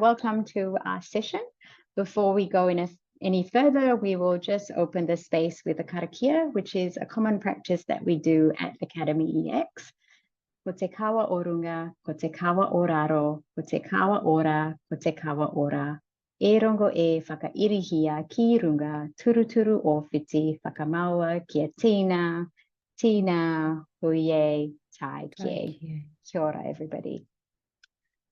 Welcome to our session. Before we go any further, we will just open the space with a karakia, which is a common practice that we do at academyEX. Ko te kawa orunga, ko te kawa oraro, ko te kawa ora, ko te kawa ora. E rongo e whakairihia ki runga, turuturu o whiti, whakamaua kia tina, tina, huie, tai kie. Kia ora, everybody.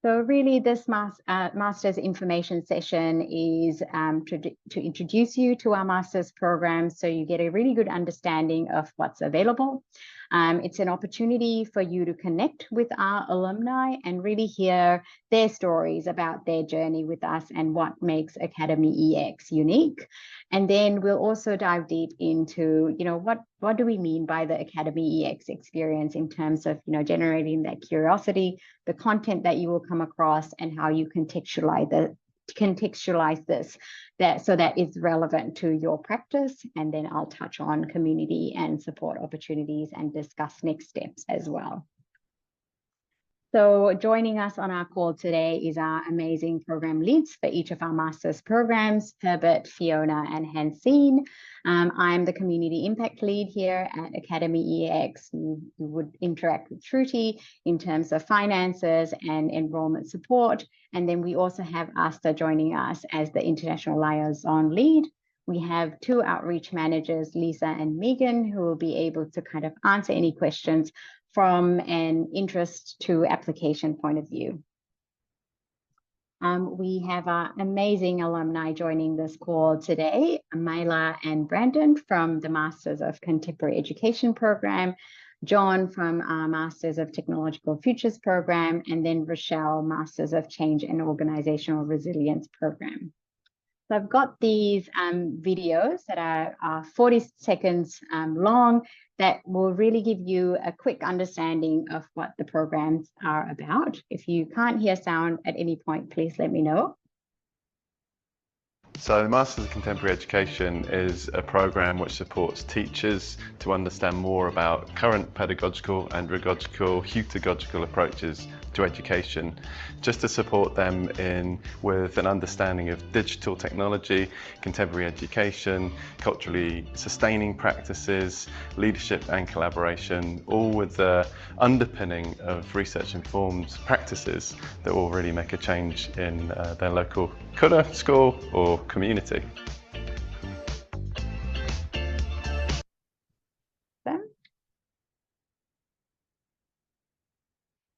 So really this Master's Information session is to introduce you to our Master's program so you get a really good understanding of what's available. It's an opportunity for you to connect with our alumni and really hear their stories about their journey with us and what makes academyEX unique. And then we'll also dive deep into, what do we mean by the academyEX experience in terms of, generating that curiosity, the content that you will come across, and how you contextualize this so that it's relevant to your practice. And then I'll touch on community and support opportunities and discuss next steps as well. So joining us on our call today is our amazing program leads for each of our master's programs, Herbert, Fiona, and Hansine. I'm the community impact lead here at academyEX. You would interact with Shruti in terms of finances and enrollment support. And then we also have Asta joining us as the international liaison lead. We have two outreach managers, Lisa and Megan, who will be able to kind of answer any questions from an interest to application point of view. We have our amazing alumni joining this call today, Mayla and Brandon from the Masters of Contemporary Education program, John from our Masters of Technological Futures program, and then Rochelle, Masters of Change and Organizational Resilience program. So I've got these videos that are 40 seconds long that will really give you a quick understanding of what the programs are about. If you can't hear sound at any point, please let me know. So the Masters of Contemporary Education is a program which supports teachers to understand more about current pedagogical, andragogical, heutagogical approaches to education, just to support them with an understanding of digital technology, contemporary education, culturally sustaining practices, leadership and collaboration, all with the underpinning of research-informed practices that will really make a change in their local kura, school or community.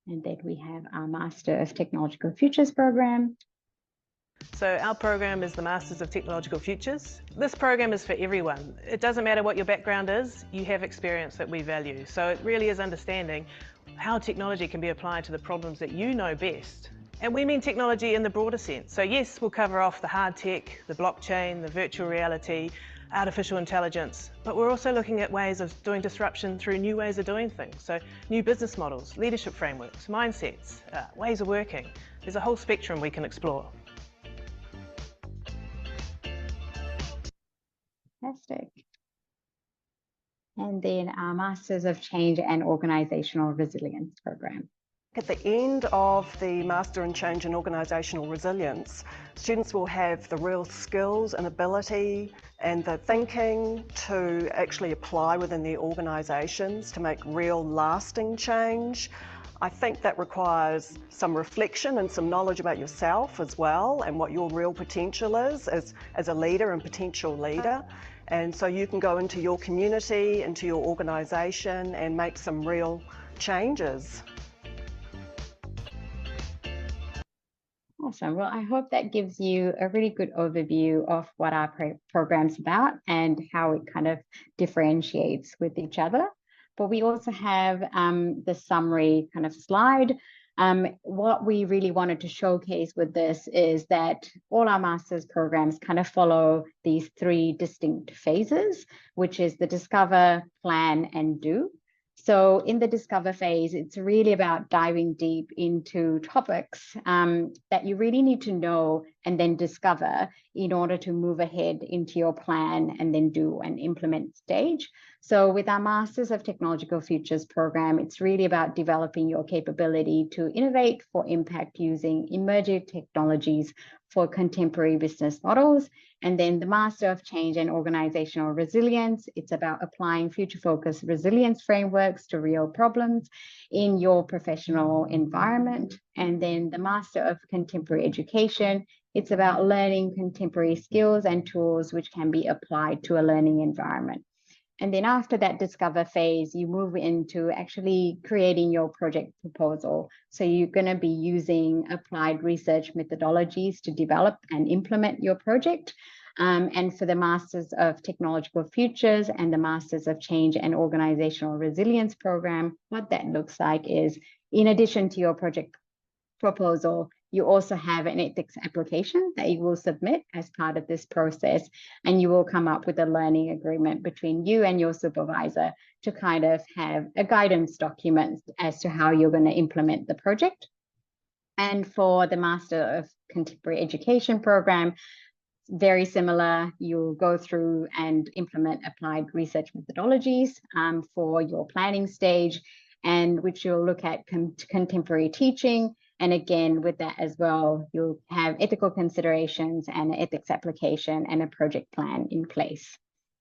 And then we have our Master of Technological Futures program. So our program is the Masters of Technological Futures. This program is for everyone. It doesn't matter what your background is, you have experience that we value. So it really is understanding how technology can be applied to the problems that you know best. And we mean technology in the broader sense. So yes, we'll cover off the hard tech, the blockchain, the virtual reality, artificial intelligence, but we're also looking at ways of doing disruption through new ways of doing things. So new business models, leadership frameworks, mindsets, ways of working. There's a whole spectrum we can explore. Fantastic. And then our Masters of Change and Organizational Resilience program. At the end of the Master in Change and Organisational Resilience, students will have the real skills and ability and the thinking to actually apply within their organisations to make real lasting change. I think that requires some reflection and some knowledge about yourself as well and what your real potential is as a leader and potential leader. And so you can go into your community, into your organisation and make some real changes. Awesome. Well, I hope that gives you a really good overview of what our program's about and how it kind of differentiates with each other. But we also have the summary kind of slide. What we really wanted to showcase with this is that all our master's programs kind of follow these three distinct phases, which is the discover, plan, and do. So in the discover phase, it's really about diving deep into topics that you really need to know and then discover in order to move ahead into your plan and then do an implement stage. So with our Masters of Technological Futures program, it's really about developing your capability to innovate for impact using emerging technologies for contemporary business models. And then the Master of Change and Organizational Resilience, it's about applying future-focused resilience frameworks to real problems in your professional environment. And then the Master of Contemporary Education, it's about learning contemporary skills and tools which can be applied to a learning environment. And then after that discover phase, you move into actually creating your project proposal. So you're going to be using applied research methodologies to develop and implement your project. And for the Masters of Technological Futures and the Masters of Change and Organizational Resilience program, what that looks like is, in addition to your project proposal, you also have an ethics application that you will submit as part of this process, and you will come up with a learning agreement between you and your supervisor to kind of have a guidance document as to how you're going to implement the project. And for the Master of Contemporary Education program, very similar, you'll go through and implement applied research methodologies for your planning stage, and which you'll look at contemporary teaching. And again, with that as well, you'll have ethical considerations and an ethics application and a project plan in place.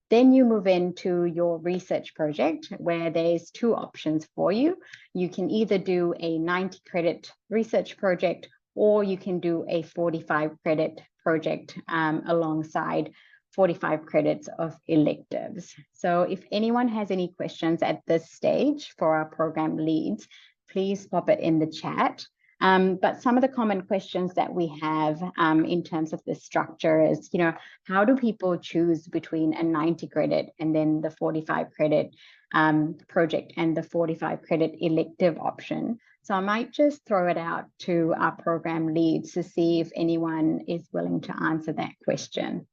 Then you move into your research project, where there's two options for you. You can either do a 90 credit research project, or you can do a 45 credit project alongside 45 credits of electives. So if anyone has any questions at this stage for our program leads, please pop it in the chat. But some of the common questions that we have in terms of the structure is, how do people choose between a 90 credit and then the 45 credit project and the 45 credit elective option? So I might just throw it out to our program leads to see if anyone is willing to answer that question.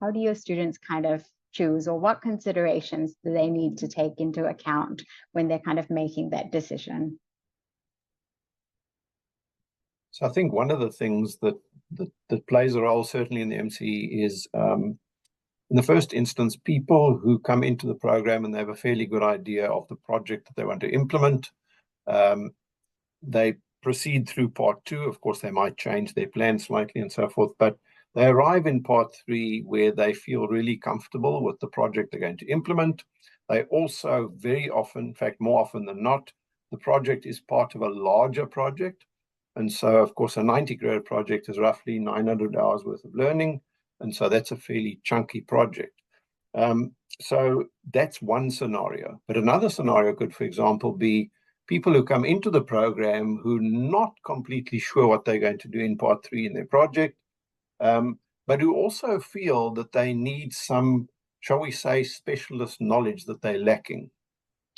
How do your students kind of choose, or what considerations do they need to take into account when they're kind of making that decision? So I think one of the things that plays a role, certainly in the MCE, is in the first instance, people who come into the program and they have a fairly good idea of the project that they want to implement, they proceed through part 2. Of course, they might change their plan slightly and so forth, but they arrive in part 3 where they feel really comfortable with the project they're going to implement. They also very often, in fact, more often than not, the project is part of a larger project. And so, of course, a 90 credit project is roughly 900 hours worth of learning. And so that's a fairly chunky project. So that's one scenario. But another scenario could, for example, be people who come into the program who are not completely sure what they're going to do in part 3 in their project, but who also feel that they need some, shall we say, specialist knowledge that they're lacking.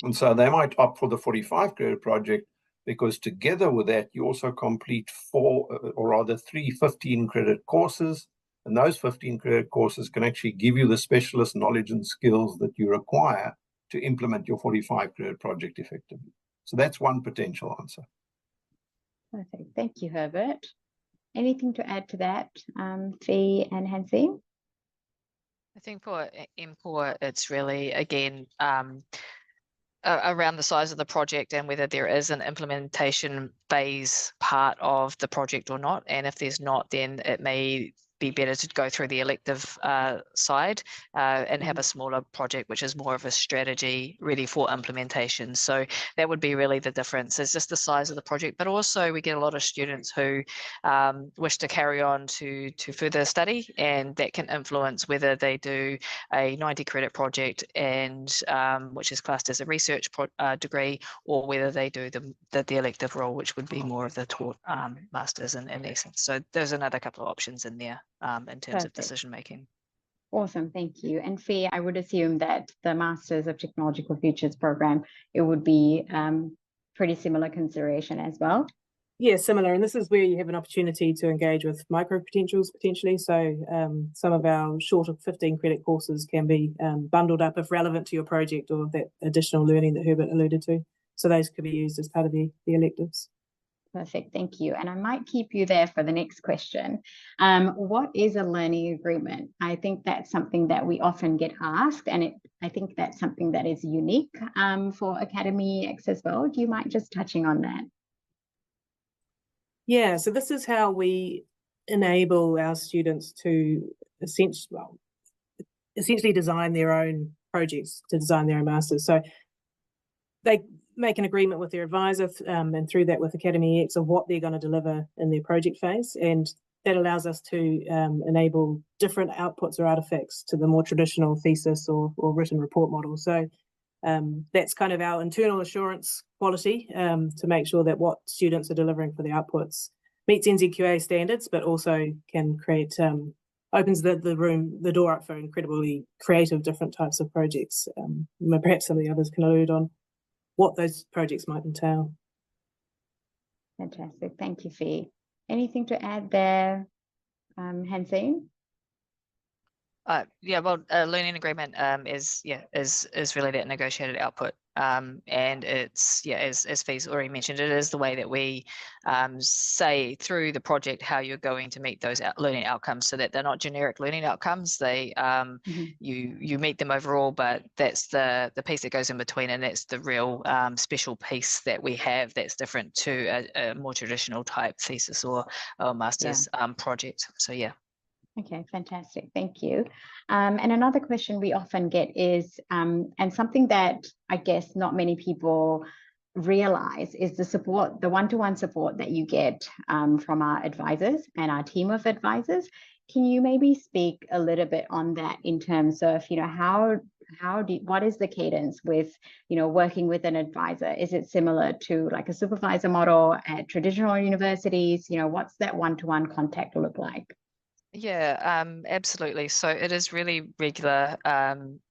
And so they might opt for the 45 credit project, because together with that, you also complete 3 15 credit courses. And those 15 credit courses can actually give you the specialist knowledge and skills that you require to implement your 45 credit project effectively. So that's one potential answer. Perfect. Thank you, Herbert. Anything to add to that, Fee and Hansi? I think for MCOR, it's really, again, around the size of the project and whether there is an implementation phase part of the project or not. And if there's not, then it may be better to go through the elective side and have a smaller project, which is more of a strategy ready for implementation. So that would be really the difference. It's just the size of the project, but also we get a lot of students who wish to carry on to further study, and that can influence whether they do a 90 credit project and which is classed as a research degree, or whether they do the elective role, which would be more of the taught masters in essence. So there's another couple of options in there in terms of decision making. Awesome, thank you. And Fee, I would assume that the Masters of Technological Futures program, it would be pretty similar consideration as well. Yeah, similar. And this is where you have an opportunity to engage with micro credentials potentially. So some of our shorter 15 credit courses can be bundled up if relevant to your project, or that additional learning that Herbert alluded to. So those could be used as part of the electives. Perfect, thank you. And I might keep you there for the next question. What is a learning agreement? I think that's something that we often get asked, and I think that's something that is unique for academyEX as well. Do you mind just touching on that? Yeah, so this is how we enable our students to essentially design their own projects, to design their own masters. So they make an agreement with their advisor, and through that with academyEX, of what they're going to deliver in their project phase, and that allows us to enable different outputs or artifacts to the more traditional thesis or written report model. So that's kind of our internal assurance quality, to make sure that what students are delivering for the outputs meets NZQA standards, but also can create, opens the door up for incredibly creative different types of projects. Perhaps some of the others can allude on what those projects might entail. Fantastic, thank you, Fee. Anything to add there, Hansine? Yeah, well, a learning agreement is really that negotiated output, and it's as Fee's already mentioned, it is the way that we say through the project how you're going to meet those learning outcomes, so that they're not generic learning outcomes. They you meet them overall, but that's the piece that goes in between, and that's the real special piece that we have that's different to a more traditional type thesis or master's project. So yeah. Okay, fantastic. Thank you. And another question we often get is, and something that I guess not many people realize, is the support, the one-to-one support that you get from our advisors and our team of advisors. Can you maybe speak a little bit on that in terms of, what is the cadence with, working with an advisor? Is it similar to like a supervisor model at traditional universities? What's that one-to-one contact look like? Yeah, absolutely. So it is really regular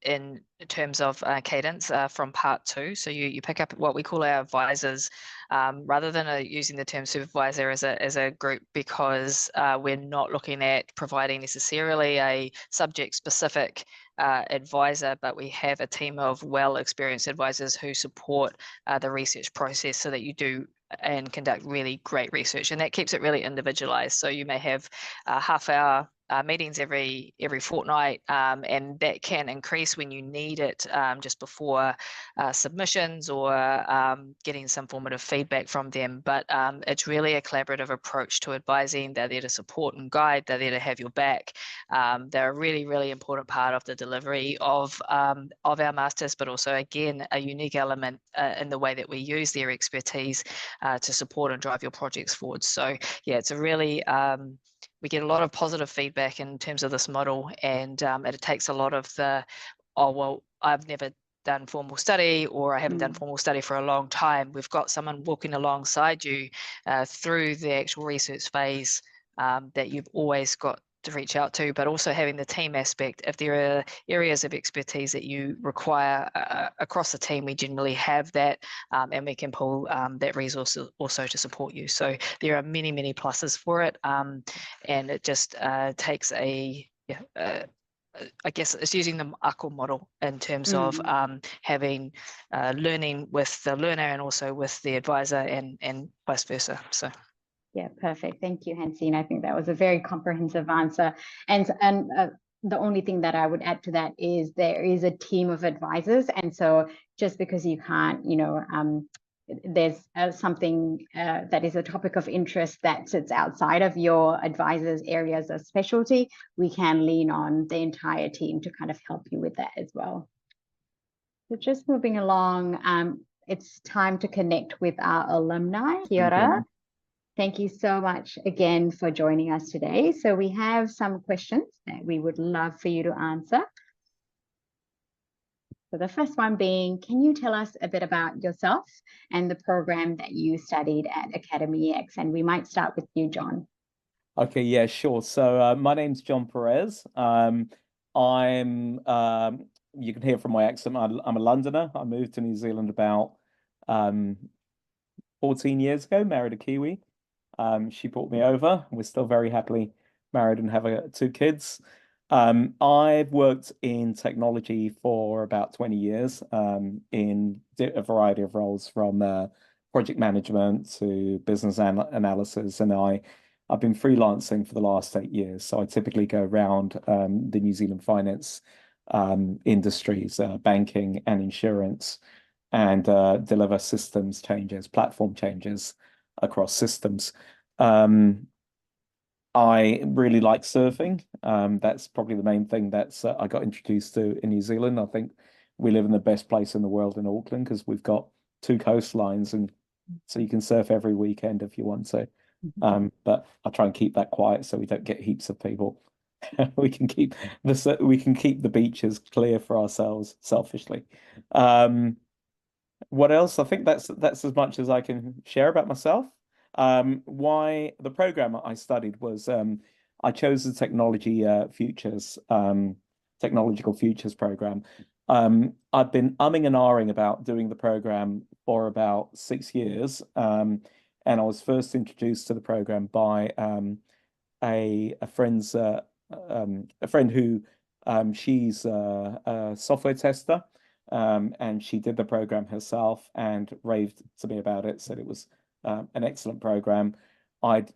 in terms of cadence from part 2. So you pick up what we call our advisors, rather than using the term supervisor as a group, because we're not looking at providing necessarily a subject specific advisor, but we have a team of well-experienced advisors who support the research process, so that you do and conduct really great research, and that keeps it really individualized. So you may have half-hour meetings every fortnight, and that can increase when you need it, just before submissions or getting some formative feedback from them. But it's really a collaborative approach to advising. They're there to support and guide. They're there to have your back. They're a really, really important part of the delivery of our masters, but also, again, a unique element in the way that we use their expertise to support and drive your projects forward. So yeah, it's a really we get a lot of positive feedback in terms of this model, and it takes a lot of the, oh, well, I've never done formal study, or I haven't done formal study for a long time. We've got someone walking alongside you through the actual research phase that you've always got to reach out to, but also having the team aspect. If there are areas of expertise that you require across the team, we generally have that, and we can pull that resource also to support you. So there are many, many pluses for it, and it just takes I guess it's using the ACO model in terms of having learning with the learner and also with the advisor, and vice versa. So. Yeah, perfect. Thank you, Hansine. I think that was a very comprehensive answer. And the only thing that I would add to that is there is a team of advisors. And so just because you can't, there's something that is a topic of interest that sits outside of your advisors' areas of specialty, we can lean on the entire team to kind of help you with that as well. So just moving along, it's time to connect with our alumni. Kia ora. Thank you so much again for joining us today. So we have some questions that we would love for you to answer. So the first one being, can you tell us a bit about yourself and the program that you studied at academyEX? And we might start with you, John. Okay, yeah, sure. So my name's John Perez. I'm, you can hear from my accent, I'm a Londoner. I moved to New Zealand about 14 years ago, married a Kiwi. She brought me over. We're still very happily married and have 2 kids. I've worked in technology for about 20 years, in a variety of roles, from project management to business analysis, and I've been freelancing for the last 8 years. So I typically go around the New Zealand finance industries, banking and insurance, and deliver systems changes, platform changes across systems. I really like surfing. That's probably the main thing that's I got introduced to in New Zealand. I think we live in the best place in the world in Auckland because we've got 2 coastlines, and so you can surf every weekend if you want to. But I try and keep that quiet so we don't get heaps of people. We can keep the beaches clear for ourselves selfishly. What else? I think that's as much as I can share about myself. Why the program I studied was I chose the technological futures program. I've been umming and ahhing about doing the program for about 6 years, and I was first introduced to the program by a friend who she's a software tester. And she did the program herself and raved to me about it, said it was an excellent program. I'd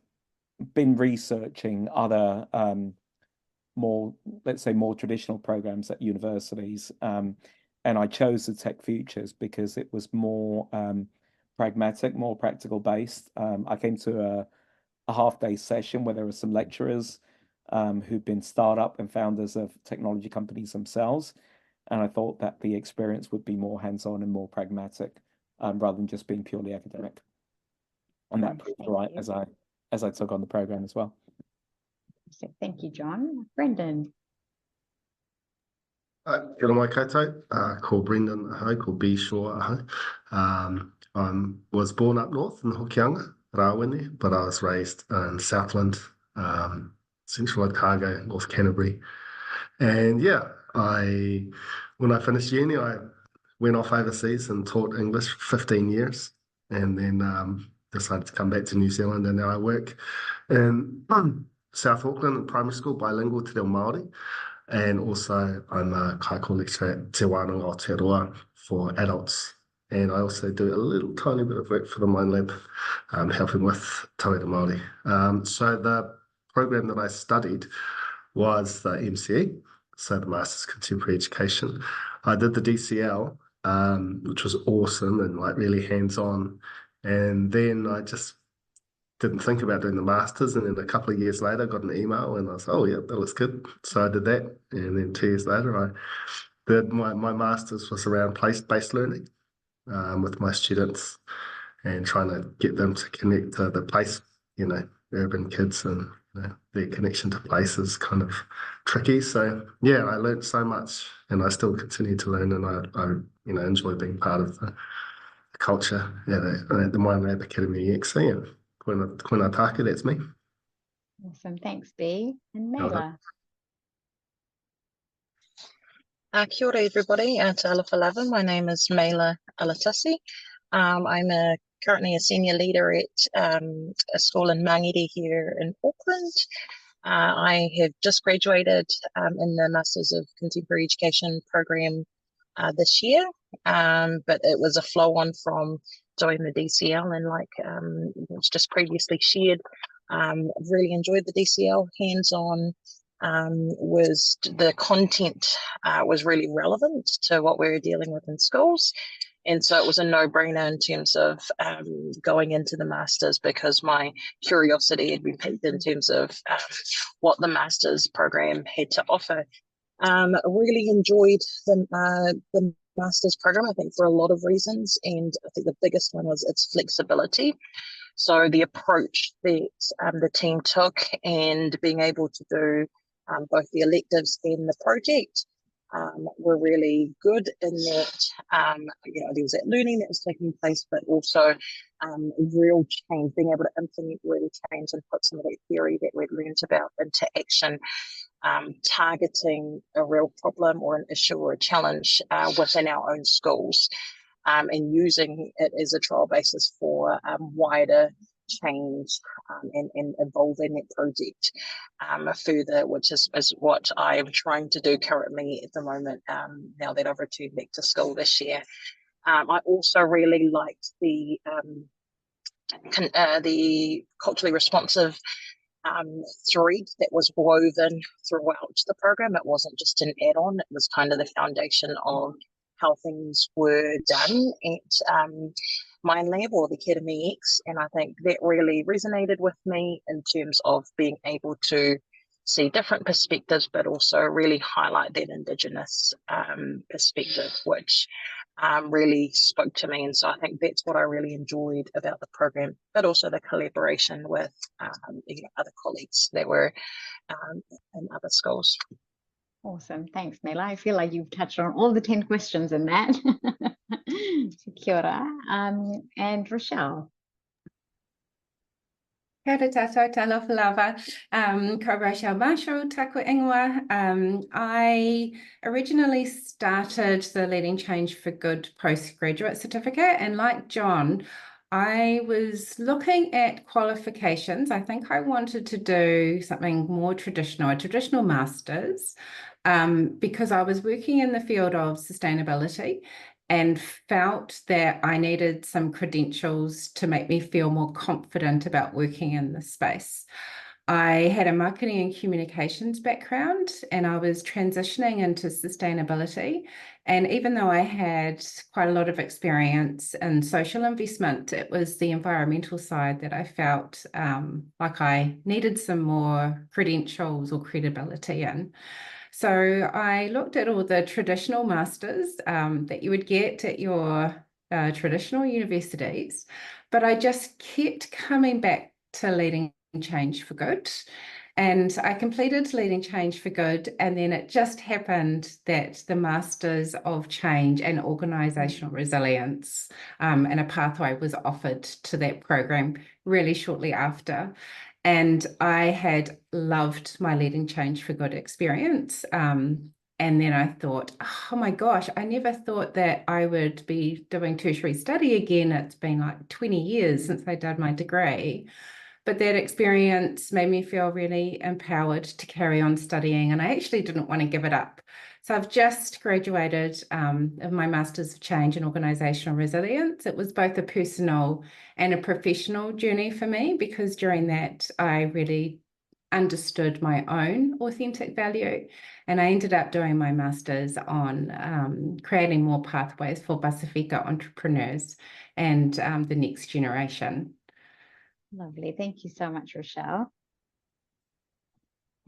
been researching other let's say more traditional programs at universities, and I chose the Tech Futures because it was more pragmatic, more practical based. I came to a half-day session where there were some lecturers who'd been startup and founders of technology companies themselves. And I thought that the experience would be more hands-on and more pragmatic, rather than just being purely academic. And that proved right as I took on the program as well. So thank you, John. Brendan. Kia ora mai koutou, ko Brendan ahau, ko B Shaw ahau. I was born up north in Hokianga, Rawene, but I was raised in Southland, Central Otago, North Canterbury. And yeah, when I finished uni, I went off overseas and taught English for 15 years, and then decided to come back to New Zealand, and now I work in South Auckland in primary school, bilingual Te Reo Māori, and also I'm a kaiko lecturer at Te Wānanga Aotearoa for adults, and I also do a little tiny bit of work for the Mind Lab, helping with tauira Māori. So the program that I studied was the MCE, so the Masters Contemporary Education. I did the DCL, which was awesome and like really hands-on. And then I just didn't think about doing the Masters. And then a couple of years later, I got an email and I was, oh yeah, that looks good. So I did that. And then 2 years later, I did my Masters was around place-based learning with my students and trying to get them to connect to the place, urban kids, and their connection to place is kind of tricky. So yeah, I learned so much, and I still continue to learn, and I enjoy being part of the culture at the Mind Lab academyEX's. So yeah, koina tāke, that's me. Awesome, thanks, B. And Mela. Kia ora everybody, Te Alofa Lava. My name is Mela Alatasi. I'm currently a senior leader at a school in Mangere here in Auckland. I have just graduated in the Masters of Contemporary Education program this year, but it was a flow-on from doing the DCL, and like was just previously shared, really enjoyed the DCL. Hands-on was the content was really relevant to what we were dealing with in schools. And so it was a no-brainer in terms of going into the Masters, because my curiosity had been piqued in terms of what the Masters program had to offer. I really enjoyed the Masters program, I think, for a lot of reasons. And I think the biggest one was its flexibility. So the approach that the team took, and being able to do both the electives and the project, were really good in that, there was that learning that was taking place, but also real change, being able to implement real change and put some of that theory that we'd learned about into action, targeting a real problem or an issue or a challenge within our own schools, and using it as a trial basis for wider change and evolving that project further, which is what I am trying to do currently at the moment, now that I've returned back to school this year. I also really liked the culturally responsive thread that was woven throughout the program. It wasn't just an add-on, it was kind of the foundation of how things were done at Mind Lab or the academyEX, and I think that really resonated with me in terms of being able to see different perspectives, but also really highlight that Indigenous perspective, which really spoke to me. And so I think that's what I really enjoyed about the program, but also the collaboration with other colleagues that were in other schools. Awesome. Thanks, Mela. I feel like you've touched on all the 10 questions in that. Kia ora. And Rochelle. Kia ora tātou, talofa lava. Ko Rochelle Marshall, taku ingoa. I originally started the Leading Change for Good postgraduate certificate, and like John, I was looking at qualifications. I think I wanted to do something more traditional, a traditional master's, because I was working in the field of sustainability and felt that I needed some credentials to make me feel more confident about working in this space. I had a marketing and communications background, and I was transitioning into sustainability. And even though I had quite a lot of experience in social investment, it was the environmental side that I felt like I needed some more credentials or credibility in. So I looked at all the traditional masters that you would get at your traditional universities, but I just kept coming back to Leading Change for Good. And I completed Leading Change for Good, and then it just happened that the Masters of Change and Organisational Resilience and a pathway was offered to that program really shortly after. And I had loved my Leading Change for Good experience. And then I thought, oh my gosh, I never thought that I would be doing tertiary study again. It's been like 20 years since I did my degree. But that experience made me feel really empowered to carry on studying, and I actually didn't want to give it up. So I've just graduated of my Masters of Change and Organisational Resilience. It was both a personal and a professional journey for me, because during that I really understood my own authentic value, and I ended up doing my Masters on creating more pathways for Pasifika entrepreneurs and the next generation. Lovely. Thank you so much, Rochelle.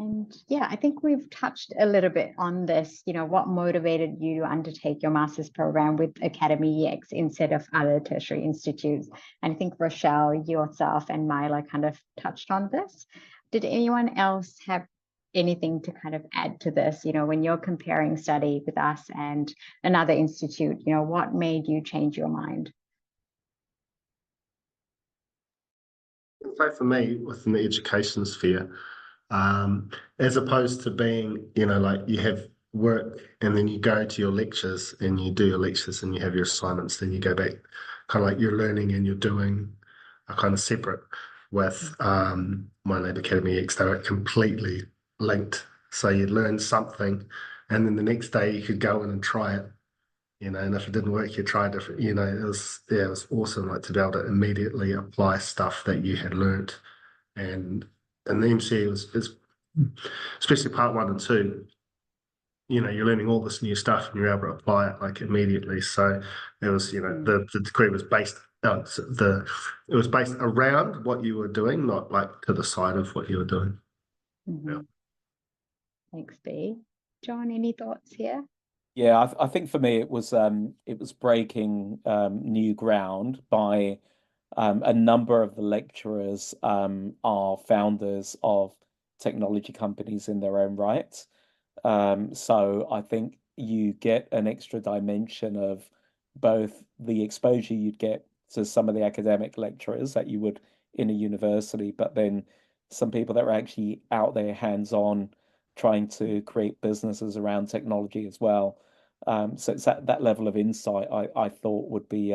And yeah, I think we've touched a little bit on this, what motivated you to undertake your master's program with academyEX instead of other tertiary institutes. And I think Rochelle, yourself, and Mila kind of touched on this. Did anyone else have anything to kind of add to this? When you're comparing study with us and another institute, what made you change your mind? So for me, within the education sphere, as opposed to being, like you have work and then you go to your lectures and you do your lectures and you have your assignments, then you go back, kind of like you're learning and you're doing are kind of separate. With Mind Lab academyEX, they were completely linked. So you'd learn something and then the next day you could go in and try it. And if it didn't work, you try different, it was awesome, like to be able to immediately apply stuff that you had learnt. And the MCE is especially part 1 and 2, you're learning all this new stuff and you're able to apply it like immediately. So it was, the degree was based, it was based around what you were doing, not like to the side of what you were doing. Mm-hmm. Yeah. Thanks, B. John, any thoughts here? Yeah, I think for me it was breaking new ground by a number of the lecturers are founders of technology companies in their own right. So I think you get an extra dimension of both the exposure you'd get to some of the academic lecturers that you would in a university, but then some people that are actually out there hands-on trying to create businesses around technology as well. So it's that level of insight I thought would be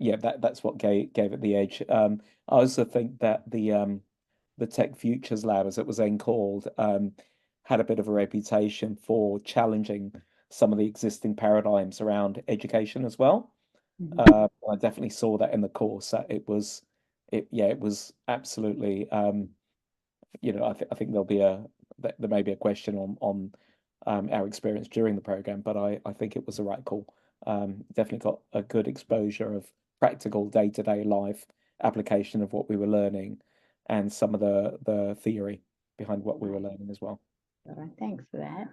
that's what gave it the edge. I also think that the Tech Futures Lab, as it was then called, had a bit of a reputation for challenging some of the existing paradigms around education as well. I definitely saw that in the course, that it was absolutely, you know, I think there may be a question on our experience during the program, but I think it was the right call. Definitely got a good exposure of practical day-to-day life application of what we were learning, and some of the theory behind what we were learning as well. Thanks for that.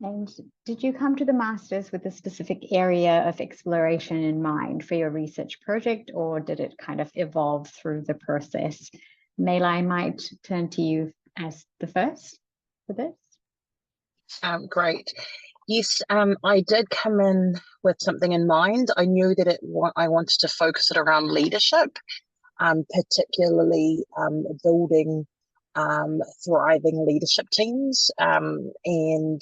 And did you come to the Masters with a specific area of exploration in mind for your research project, or did it kind of evolve through the process? Mela, I might turn to you as the first for this. Great. Yes, I did come in with something in mind. I knew that I wanted to focus it around leadership, particularly building thriving leadership teams, and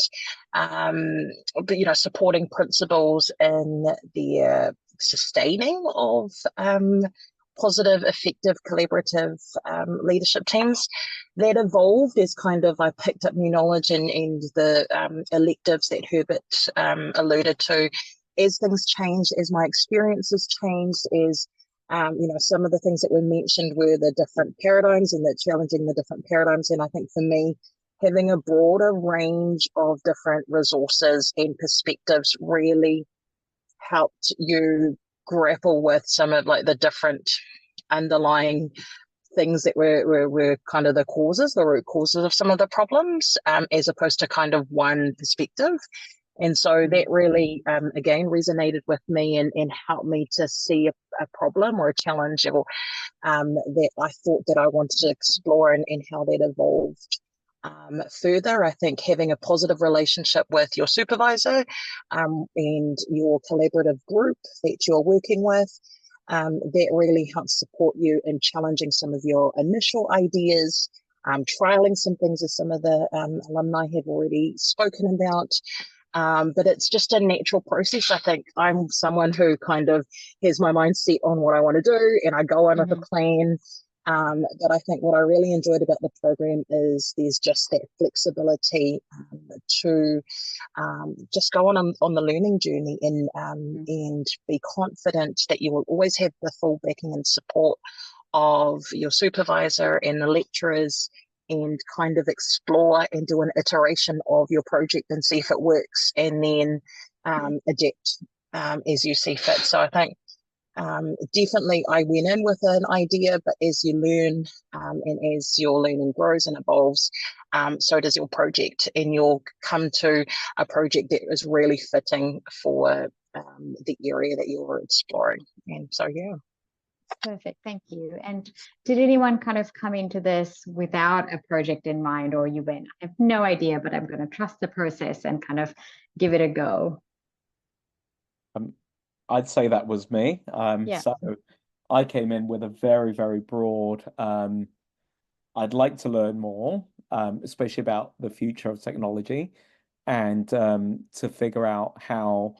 but, you know, supporting principals in their sustaining of positive, effective, collaborative leadership teams. That evolved as kind of I picked up new knowledge and the electives that Herbert alluded to. As things changed, as my experiences changed, as you know, some of the things that were mentioned were the different paradigms and the challenging the different paradigms. And I think for me, having a broader range of different resources and perspectives really helped you grapple with some of like the different underlying things that were kind of the root causes of some of the problems, as opposed to kind of one perspective. And so that really, again, resonated with me and helped me to see a problem or a challenge, or that I thought that I wanted to explore, and how that evolved. Further, I think having a positive relationship with your supervisor and your collaborative group that you're working with, that really helps support you in challenging some of your initial ideas, trialing some things as some of the alumni have already spoken about. But it's just a natural process. I think I'm someone who kind of has my mind set on what I want to do, and I go on with a plan. But I think what I really enjoyed about the program is there's just that flexibility to just go on the learning journey, and be confident that you will always have the full backing and support of your supervisor and the lecturers, and kind of explore and do an iteration of your project and see if it works, and then adapt as you see fit. So I think definitely I went in with an idea, but as you learn and as your learning grows and evolves, so does your project, and you'll come to a project that is really fitting for the area that you're exploring. And so, yeah. Perfect, thank you. And did anyone kind of come into this without a project in mind, or you went, I have no idea, but I'm going to trust the process and kind of give it a go? I'd say that was me. Yeah. So I came in with a very, very broad, I'd like to learn more, especially about the future of technology, and to figure out how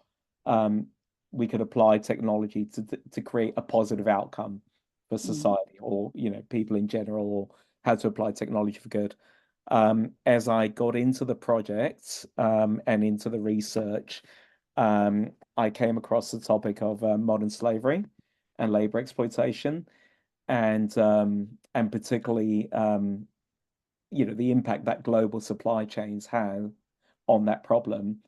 we could apply technology to create a positive outcome for society, or, you know, people in general, or how to apply technology for good. As I got into the project and into the research, I came across the topic of modern slavery and labor exploitation, and particularly you know, the impact that global supply chains have on that problem.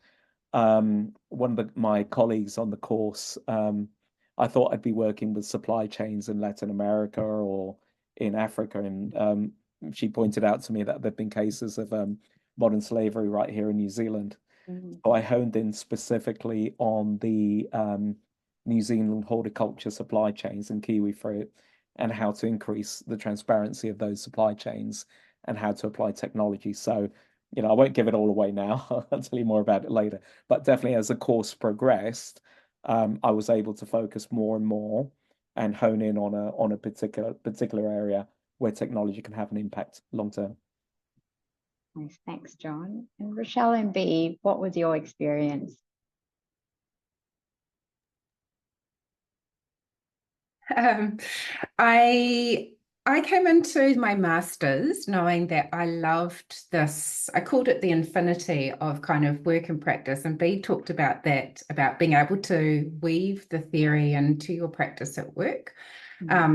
One of my colleagues on the course, I thought I'd be working with supply chains in Latin America or in Africa, and she pointed out to me that there've been cases of modern slavery right here in New Zealand. So I honed in specifically on the New Zealand horticulture supply chains and kiwi fruit, and how to increase the transparency of those supply chains, and how to apply technology. So, you know, I won't give it all away now. I'll tell you more about it later. But definitely as the course progressed, I was able to focus more and more and hone in on a particular area where technology can have an impact long term. Nice, thanks, John. And Rochelle and B, what was your experience? I I came into my master's knowing that I loved this. I called it the infinity of kind of work and practice. And Bea talked about that, about being able to weave the theory into your practice at work.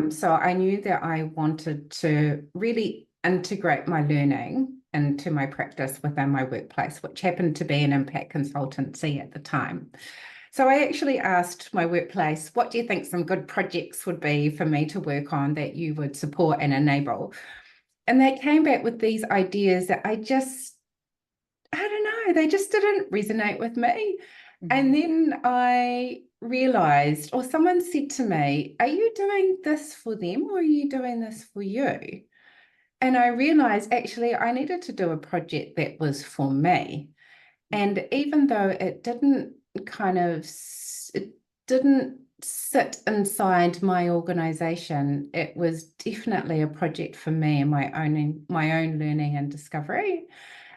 So I knew that I wanted to really integrate my learning into my practice within my workplace, which happened to be an impact consultancy at the time. So I actually asked my workplace, what do you think some good projects would be for me to work on that you would support and enable? And they came back with these ideas that I don't know, they just didn't resonate with me. And then I realized, or someone said to me, are you doing this for them or are you doing this for you? And I realized actually I needed to do a project that was for me. And even though it didn't sit inside my organization, it was definitely a project for me and my own learning and discovery.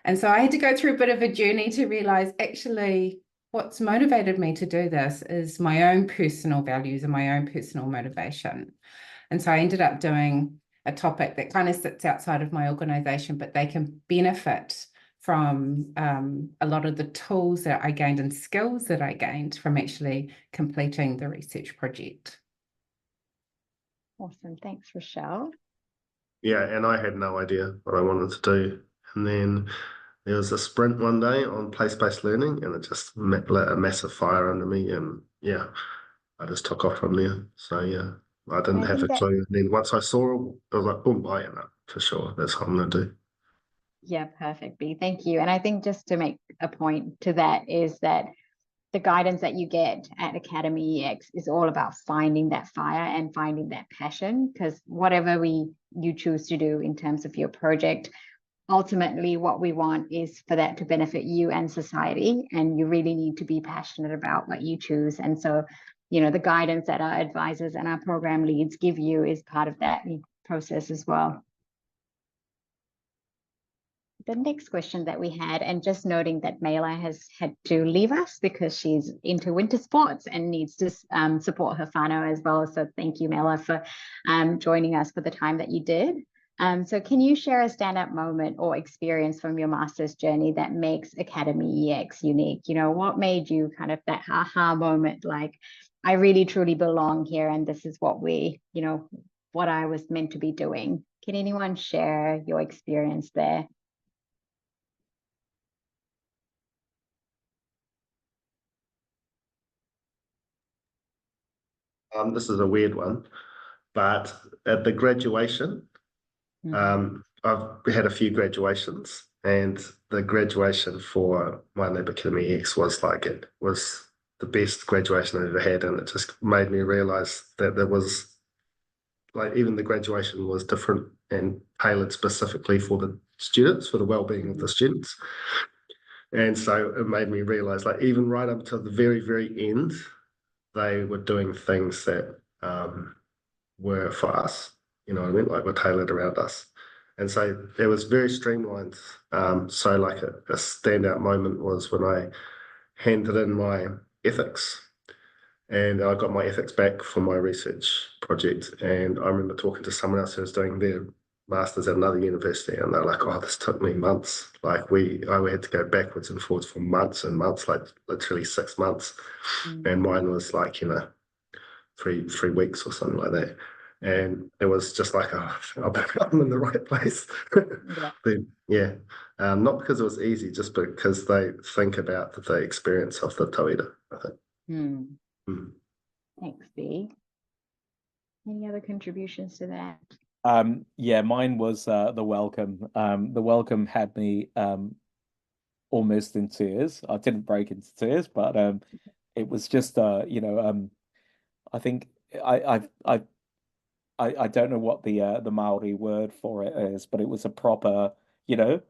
And so I had to go through a bit of a journey to realize actually what's motivated me to do this is my own personal values and my own personal motivation. And so I ended up doing a topic that kind of sits outside of my organization, but they can benefit from a lot of the tools that I gained and skills that I gained from actually completing the research project. Awesome. Thanks, Rochelle. Yeah, and I had no idea what I wanted to do. And then there was a sprint one day on place-based learning, and it just lit a massive fire under me. And yeah, I just took off from there. So yeah, I didn't have a clue. And then once I saw it, I was like, boom, I know for sure. That's what I'm going to do. Yeah, perfect, Bea. Thank you. And I think just to make a point to that is that the guidance that you get at academyEX is all about finding that fire and finding that passion, because whatever you choose to do in terms of your project, ultimately what we want is for that to benefit you and society, and you really need to be passionate about what you choose. And so, you know, the guidance that our advisors and our program leads give you is part of that process as well. The next question that we had, and just noting that Mela has had to leave us because she's into winter sports and needs to support her whānau as well. So thank you, Mela, for joining us for the time that you did. So can you share a stand-up moment or experience from your master's journey that makes academyEX unique? You know, what made you kind of that aha moment, like, I really truly belong here and this is what what I was meant to be doing? Can anyone share your experience there? This is a weird one, but at the graduation, I've had a few graduations, and the graduation for my lab academyEX was like, it was the best graduation I've ever had, and it just made me realize that there was, like, even the graduation was different and tailored specifically for the students, for the well-being of the students. And so it made me realize, like, even right up to the very, very end, they were doing things that were for us, you know what I mean? Like, were tailored around us. And so it was very streamlined. So like a standout moment was when I handed in my ethics, and I got my ethics back for my research project. And I remember talking to someone else who was doing their master's at another university, and they're like, oh, this took me months. Like I had to go backwards and forwards for months and months, like literally 6 months. And mine was like, you know, three weeks or something like that. And it was just like, oh, I'm in the right place. Yeah. Not because it was easy, just because they think about the experience of the tauira, I think. Thanks, Bea. Any other contributions to that? Yeah, mine was the welcome. The welcome had me almost in tears. I didn't break into tears, but it was just you know, I think I don't know what the Maori word for it is, but it was a proper, you know,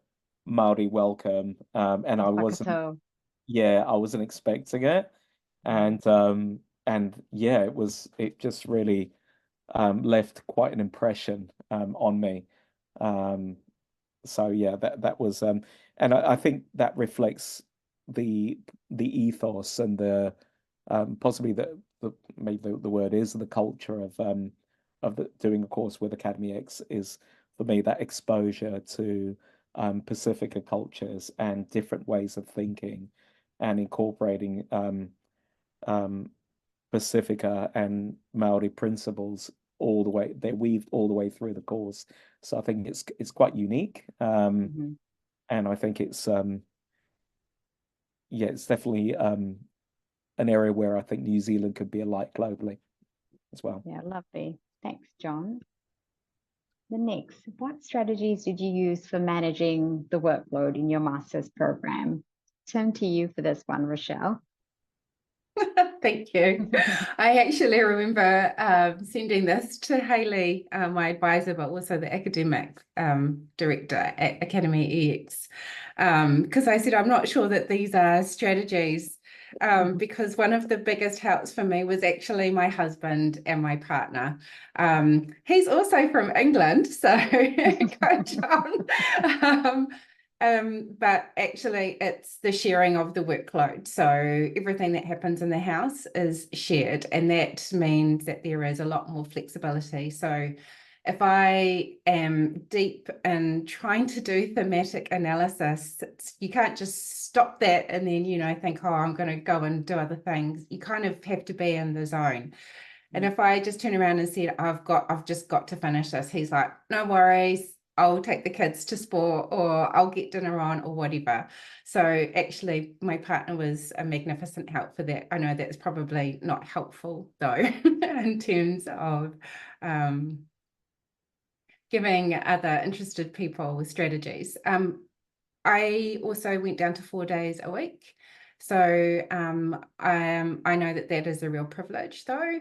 Maori welcome. And I wasn't expecting it. And yeah, it just really left quite an impression on me. So yeah, that was and I think that reflects the ethos and the possibly maybe the word is the culture of doing a course with academyEX is for me that exposure to Pacifica cultures and different ways of thinking, and incorporating Pacifica and Maori principles all the way. They're weaved all the way through the course. So I think it's quite unique, and I think it's it's definitely an area where I think New Zealand could be a light globally as well. Yeah, lovely. Thanks, John. The next, what strategies did you use for managing the workload in your master's program? Turn to you for this one, Rochelle. Thank you. I actually remember sending this to Hayley, my advisor, but also the academic director at academyEX, because I said, I'm not sure that these are strategies, because one of the biggest helps for me was actually my husband and my partner. He's also from England, so go John. But actually it's the sharing of the workload. So everything that happens in the house is shared, and that means that there is a lot more flexibility. So if I am deep in trying to do thematic analysis, you can't just stop that and then, think, oh, I'm going to go and do other things. You kind of have to be in the zone. And if I just turn around and said, I've just got to finish this, he's like, no worries, I'll take the kids to sport, or I'll get dinner on, or whatever. So actually my partner was a magnificent help for that. I know that's probably not helpful though, in terms of giving other interested people strategies. I also went down to 4 days a week. So I know that is a real privilege though.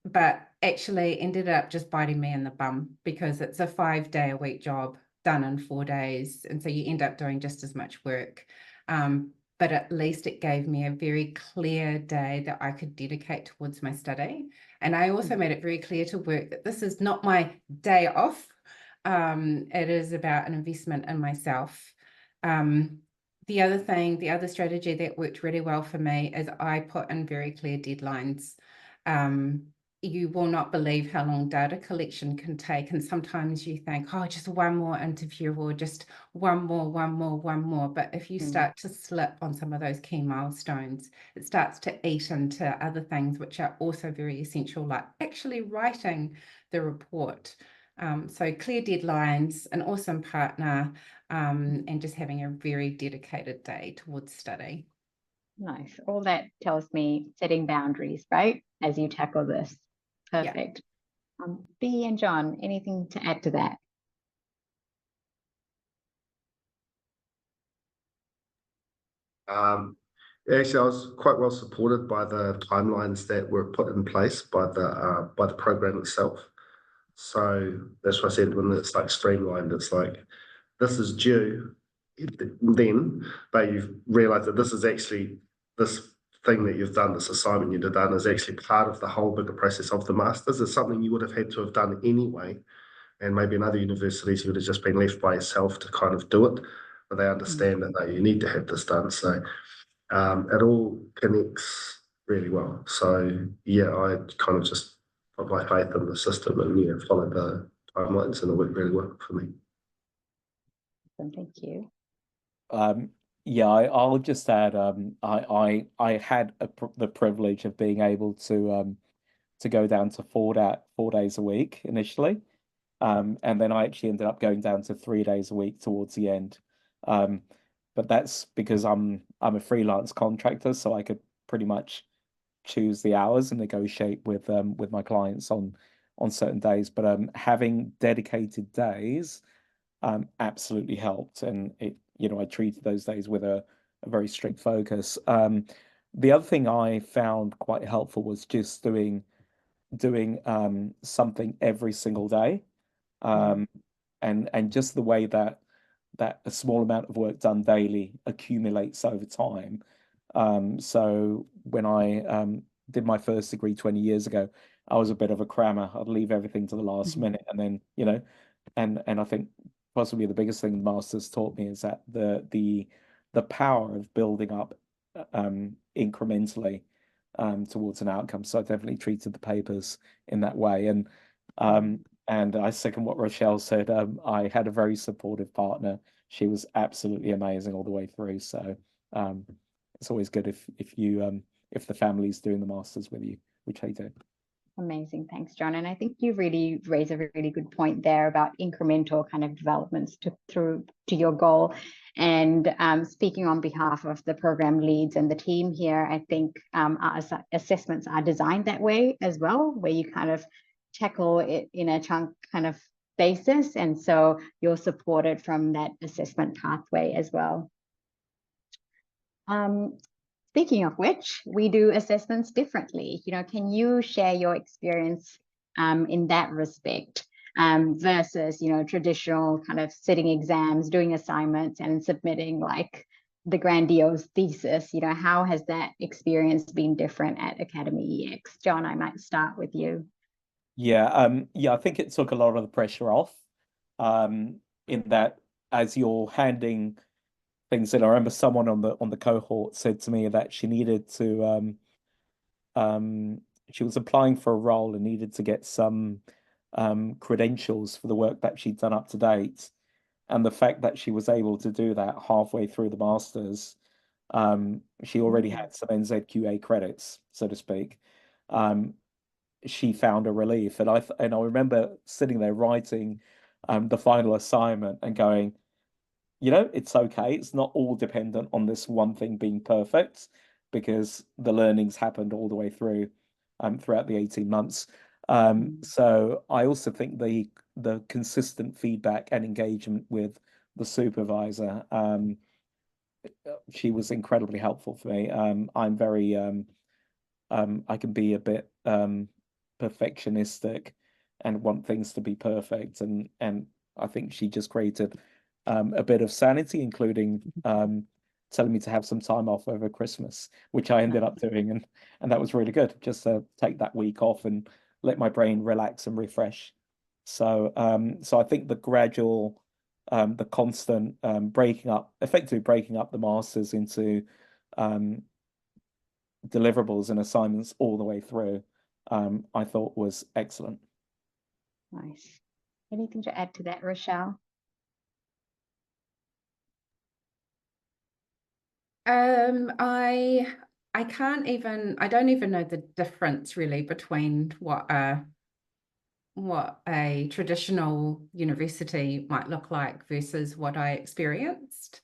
But actually ended up just biting me in the bum, because it's a 5-day-a-week job done in 4 days. And so you end up doing just as much work. But at least it gave me a very clear day that I could dedicate towards my study. And I also made it very clear to work that this is not my day off. It is about an investment in myself. The other strategy that worked really well for me is I put in very clear deadlines. You will not believe how long data collection can take. And sometimes you think, oh, just one more interview, or just one more. But if you start to slip on some of those key milestones, it starts to eat into other things, which are also very essential, like actually writing the report. So clear deadlines, an awesome partner, and just having a very dedicated day towards study. Nice. All that tells me setting boundaries, right? As you tackle this. Perfect. Yeah. Bea and John, anything to add to that? Actually, I was quite well supported by the timelines that were put in place by the program itself. So that's what I said, when it's like streamlined, it's like, this is due then, but you've realized that this is actually, this thing that you've done, this assignment you've done, is actually part of the whole bigger process of the masters. It's something you would have had to have done anyway, and maybe in other universities you would have just been left by yourself to kind of do it, but they understand that no, you need to have this done. So it all connects really well. So yeah, I kind of just put my faith in the system and followed the timelines, and it worked really well for me. Thank you. Yeah, I'll just add. I had the privilege of being able to go down to 4 days a week initially, and then I actually ended up going down to 3 days a week towards the end. But that's because I'm a freelance contractor, so I could pretty much choose the hours and negotiate with my clients on certain days. But having dedicated days absolutely helped, and it I treated those days with a very strict focus. The other thing I found quite helpful was just doing something every single day, and just the way that a small amount of work done daily accumulates over time. So when I did my first degree 20 years ago, I was a bit of a crammer. I'd leave everything to the last minute, and then and I think possibly the biggest thing the masters taught me is that the power of building up incrementally towards an outcome. So I definitely treated the papers in that way. And I second what Rochelle said. I had a very supportive partner. She was absolutely amazing all the way through. So it's always good if the family's doing the masters with you, which they do. Amazing. Thanks, John. And I think you really raise a really good point there about incremental kind of developments to your goal. And speaking on behalf of the program leads and the team here, I think our assessments are designed that way as well, where you kind of tackle it in a chunk kind of basis. And so you're supported from that assessment pathway as well. Speaking of which, we do assessments differently. Can you share your experience in that respect versus, traditional kind of sitting exams, doing assignments and submitting like the grandiose thesis? How has that experience been different at academyEX? John, I might start with you. Yeah, I think it took a lot of the pressure off in that as you're handing things in. I remember someone on the cohort said to me that she needed to she was applying for a role and needed to get some credentials for the work that she'd done up to date, and the fact that she was able to do that halfway through the masters, she already had some NZQA credits, so to speak. She found a relief, and I remember sitting there writing the final assignment and going, it's okay. It's not all dependent on this one thing being perfect, because the learnings happened all the way through throughout the 18 months. So I also think the consistent feedback and engagement with the supervisor, she was incredibly helpful for me. I'm very I can be a bit perfectionistic and want things to be perfect, and I think she just created a bit of sanity, including telling me to have some time off over Christmas, which I ended up doing, and that was really good, just to take that week off and let my brain relax and refresh. So I think the gradual, the constant effectively breaking up the masters into deliverables and assignments all the way through, I thought was excellent. Nice. Anything to add to that, Rochelle? I don't even know the difference really between what a traditional university might look like versus what I experienced.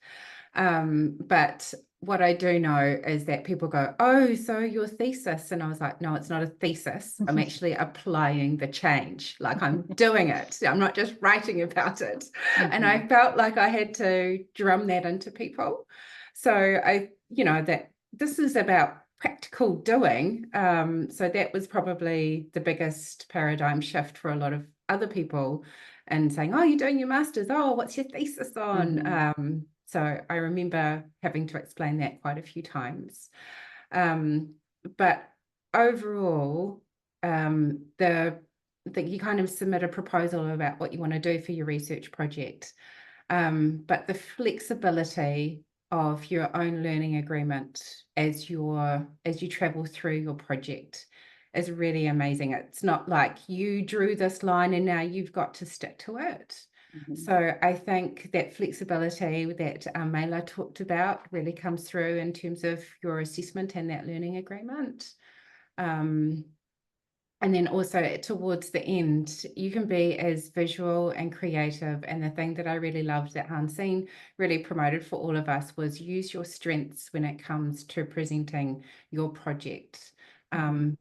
But what I do know is that people go, oh, so your thesis. And I was like, no, it's not a thesis. I'm actually applying the change. Like I'm doing it. I'm not just writing about it. And I felt like I had to drum that into people. So that this is about practical doing. So that was probably the biggest paradigm shift for a lot of other people, and saying, oh, you're doing your master's. Oh, what's your thesis on? So I remember having to explain that quite a few times. But overall, you kind of submit a proposal about what you want to do for your research project. But the flexibility of your own learning agreement as you travel through your project is really amazing. It's not like you drew this line and now you've got to stick to it. So I think that flexibility that Mela talked about really comes through in terms of your assessment and that learning agreement. And then also towards the end, you can be as visual and creative. And the thing that I really loved that Hansine really promoted for all of us was use your strengths when it comes to presenting your project. I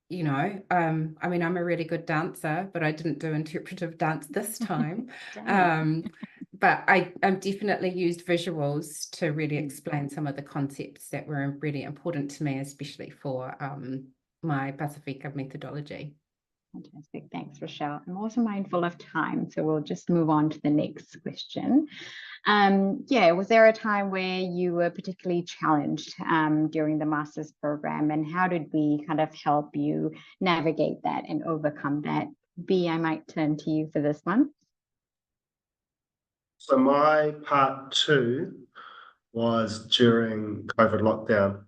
mean, I'm a really good dancer, but I didn't do interpretive dance this time. But I definitely used visuals to really explain some of the concepts that were really important to me, especially for my Pacifica methodology. Fantastic. Thanks, Rochelle. I'm also mindful of time, so we'll just move on to the next question. Was there a time where you were particularly challenged during the master's program, and how did we kind of help you navigate that and overcome that? B, I might turn to you for this one. So my part 2 was during COVID lockdown.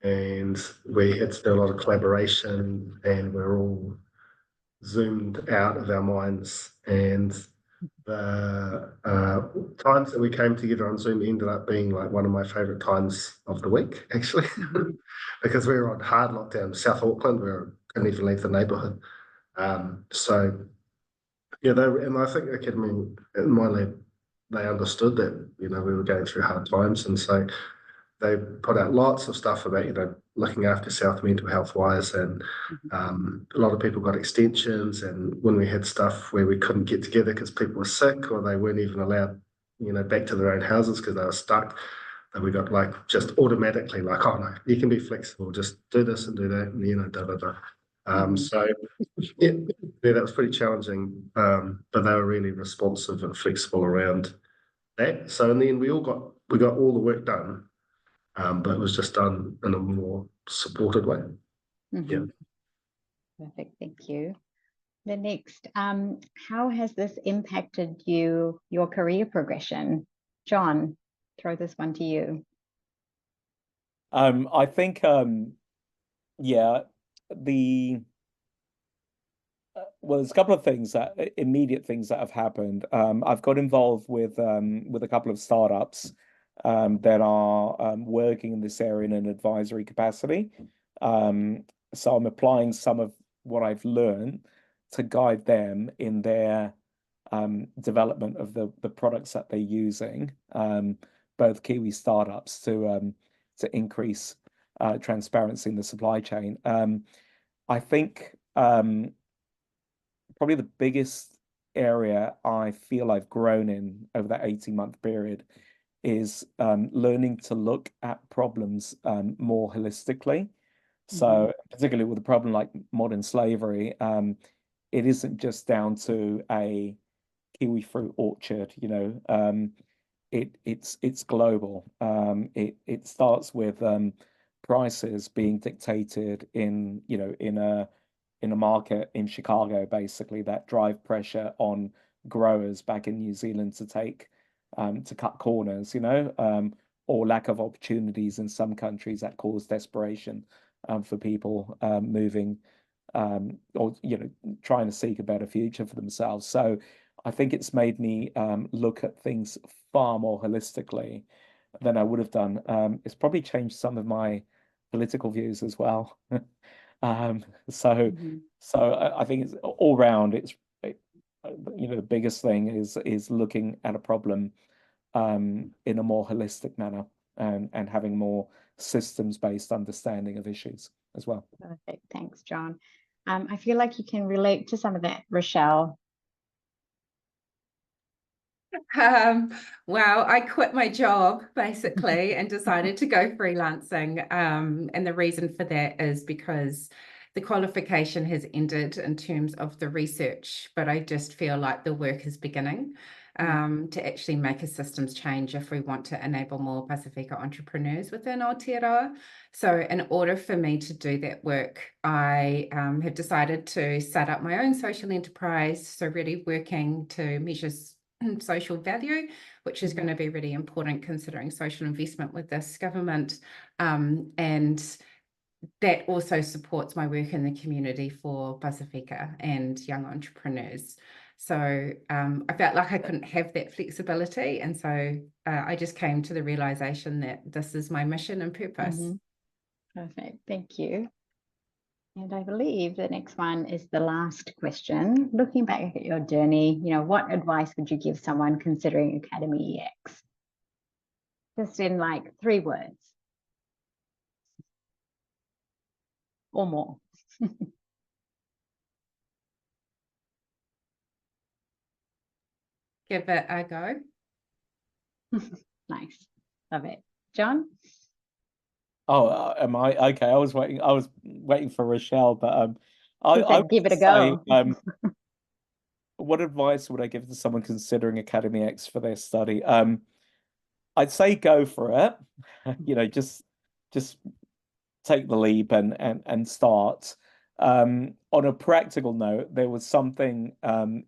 and we had to do a lot of collaboration, and we're all zoomed out of our minds. And the times that we came together on Zoom ended up being like one of my favourite times of the week, actually, because we were on hard lockdown. South Auckland, we couldn't even leave the neighbourhood. So yeah, and I think Academy in my lab, they understood that, you know, we were going through hard times, and so they put out lots of stuff about, you know, looking after South mental health wise, and a lot of people got extensions. And when we had stuff where we couldn't get together because people were sick, or they weren't even allowed, you know, back to their own houses because they were stuck, and we got like just automatically like, oh no, you can be flexible, just do this and do that, and you know, da da da. So yeah, that was pretty challenging, but they were really responsive and flexible around that. So in the end, we got all the work done, but it was just done in a more supported way. Yeah. Perfect, thank you. The next, how has this impacted your career progression? John, throw this one to you. I think, yeah, well, there's a couple of things immediate things that have happened. I've got involved with a couple of startups that are working in this area in an advisory capacity. So I'm applying some of what I've learned to guide them in their development of the products that they're using, both Kiwi startups to increase transparency in the supply chain. I think probably the biggest area I feel I've grown in over that 18-month period is learning to look at problems more holistically. So particularly with a problem like modern slavery, it isn't just down to a kiwi fruit orchard, you know. It's global. It starts with prices being dictated in, you know, in a market in Chicago, basically, that drive pressure on growers back in New Zealand to cut corners, you know, or lack of opportunities in some countries that cause desperation for people moving or, you know, trying to seek a better future for themselves. So I think it's made me look at things far more holistically than I would have done. It's probably changed some of my political views as well. So I think it's all round. You know, the biggest thing is looking at a problem in a more holistic manner and having more systems-based understanding of issues as well. Perfect, thanks, John. I feel like you can relate to some of that, Rochelle. Well, I quit my job basically and decided to go freelancing. And the reason for that is because the qualification has ended in terms of the research, but I just feel like the work is beginning to actually make a systems change if we want to enable more Pasifika entrepreneurs within Aotearoa. So in order for me to do that work, I have decided to set up my own social enterprise. So really working to measure social value, which is going to be really important considering social investment with this government. And that also supports my work in the community for Pasifika and young entrepreneurs. So I felt like I couldn't have that flexibility. And so I just came to the realization that this is my mission and purpose. Perfect, thank you. And I believe the next one is the last question. Looking back at your journey, you know, what advice would you give someone considering academyEX? Just in like 3 words or more. Give it a go. Nice, love it. John? Oh, am I okay? I was waiting for Rochelle, but I give it a say, go. what advice would I give to someone considering academyEX for their study? I'd say go for it. You know, just take the leap and start. On a practical note, there was something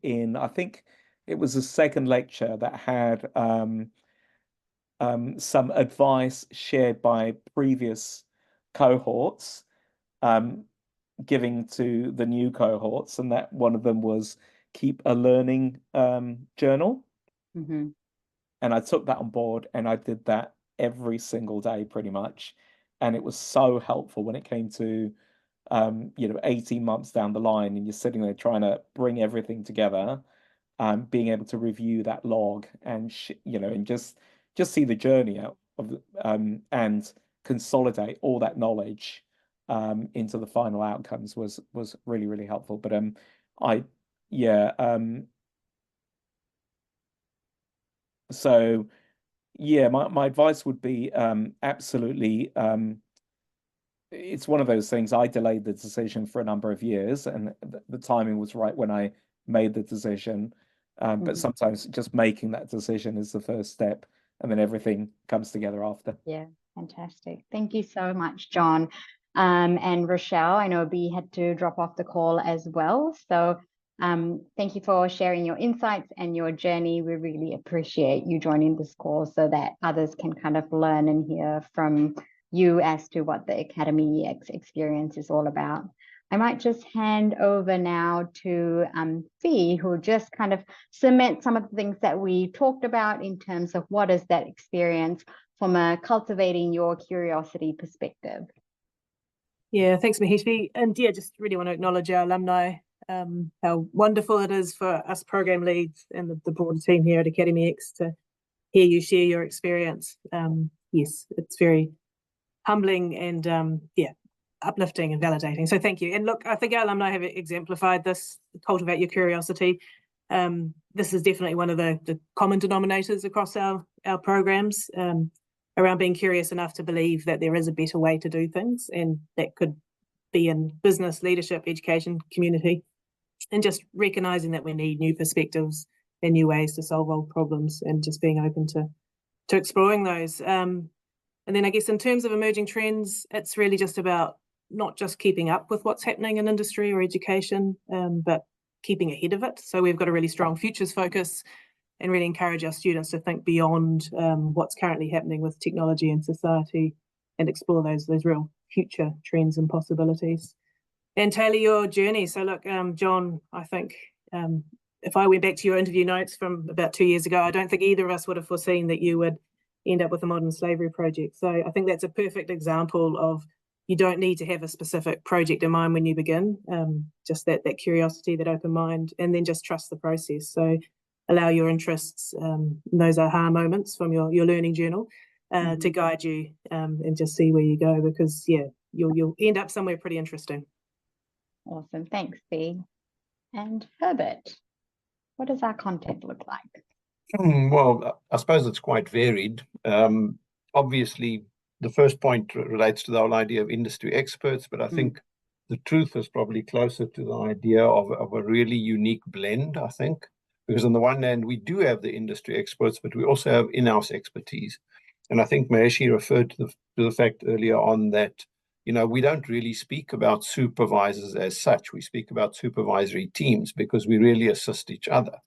in, I think it was a second lecture that had some advice shared by previous cohorts, giving to the new cohorts, and that one of them was keep a learning journal. Mm-hmm. And I took that on board, and I did that every single day pretty much. And it was so helpful when it came to 18 months down the line, and you're sitting there trying to bring everything together, being able to review that log and and just see the journey out of and consolidate all that knowledge into the final outcomes was really, really helpful. But so yeah, my advice would be absolutely. It's one of those things. I delayed the decision for a number of years, and the timing was right when I made the decision. But sometimes just making that decision is the first step, and then everything comes together after. Yeah, fantastic. Thank you so much, John. And Rochelle, I know B had to drop off the call as well. So thank you for sharing your insights and your journey. We really appreciate you joining this call so that others can kind of learn and hear from you as to what the academyEX experience is all about. I might just hand over now to Fee, who will just kind of cement some of the things that we talked about in terms of what is that experience from a cultivating your curiosity perspective. Yeah, thanks, Mahesh. And yeah, just really want to acknowledge our alumni, how wonderful it is for us program leads and the broader team here at academyEX to hear you share your experience. Yes, it's very humbling and uplifting and validating. So thank you. And look, I think our alumni have exemplified this, cultivate your curiosity. This is definitely one of the common denominators across our programs, around being curious enough to believe that there is a better way to do things, and that could be in business, leadership, education, community, and just recognizing that we need new perspectives and new ways to solve old problems, and just being open to exploring those. And then I guess in terms of emerging trends, it's really just about not just keeping up with what's happening in industry or education, but keeping ahead of it. So we've got a really strong futures focus and really encourage our students to think beyond what's currently happening with technology and society, and explore those real future trends and possibilities. And tailor your journey. So look, John, I think if I went back to your interview notes from about 2 years ago, I don't think either of us would have foreseen that you would end up with a modern slavery project. So I think that's a perfect example of, you don't need to have a specific project in mind when you begin, just that curiosity, that open mind, and then just trust the process. So allow your interests, those aha moments from your learning journal to guide you, and just see where you go, because you'll end up somewhere pretty interesting. Awesome, thanks, Bea. And Herbert, what does our content look like? Well, I suppose it's quite varied. Obviously, the first point relates to the whole idea of industry experts, but I think the truth is probably closer to the idea of a really unique blend, I think. Because on the one hand, we do have the industry experts, but we also have in-house expertise. And I think Maheshi referred to the fact earlier on that, we don't really speak about supervisors as such. We speak about supervisory teams because we really assist each other.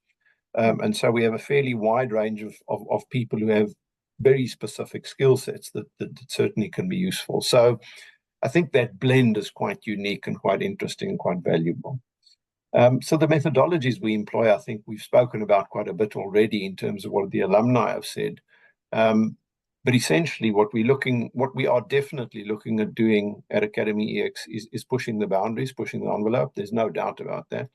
And so we have a fairly wide range of people who have very specific skill sets that certainly can be useful. So I think that blend is quite unique and quite interesting and quite valuable. So the methodologies we employ, I think we've spoken about quite a bit already in terms of what the alumni have said. But essentially what we are definitely looking at doing at academyEX is pushing the boundaries, pushing the envelope. There's no doubt about that.